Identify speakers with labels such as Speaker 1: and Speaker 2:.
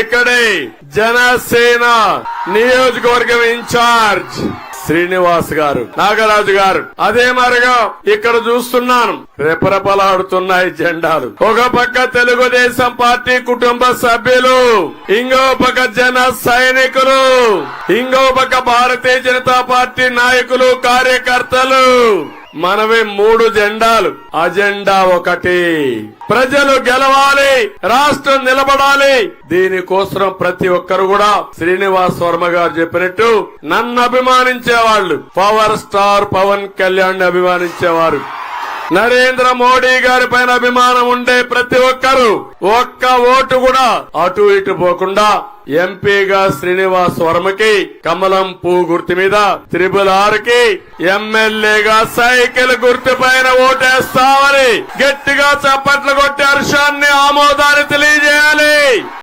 Speaker 1: ఇక్కడే జనసేన నియోజకవర్గం ఇన్ఛార్జ్ శ్రీనివాస్ గారు, నాగరాజు గారు. అదే మరిగా ఇక్కడ చూస్తున్నాను రెపరెపలాడుతున్నాయి జెండాలు. ఒక పక్క తెలుగుదేశం పార్టీ కుటుంబ సభ్యులు, ఇంకో పక్క జన సైనికులు, ఇంకో పక్క భారతీయ జనతా పార్టీ నాయకులు, కార్యకర్తలు. మనవి 3 జెండాలు, అజెండా ఒకటి. ప్రజలు గెలవాలి, రాష్ట్రం నిలబడాలి. దీనికోసం ప్రతి ఒక్కరు కూడా శ్రీనివాస్ వర్మ గారు చెప్పినట్టు నన్ను అభిమానించేవాళ్లు, పవర్ స్టార్ పవన్ కళ్యాణ్ అభిమానించేవారు, నరేంద్ర మోడీ గారి పైన అభిమానం ఉండే ప్రతి ఒక్కరు ఒక్క ఓటు కూడా అటు ఇటు పోకుండా ఎంపీగా శ్రీనివాస్ వర్మకి కమలం పువ్వు గుర్తు మీద, 666 కి ఎమ్మెల్యేగా సైకిల్ గుర్తు పైన ఓటేస్తామని గట్టిగా చప్పట్లు కొట్టి హర్షాన్ని ఆమోదాన్ని తెలియజేయాలి.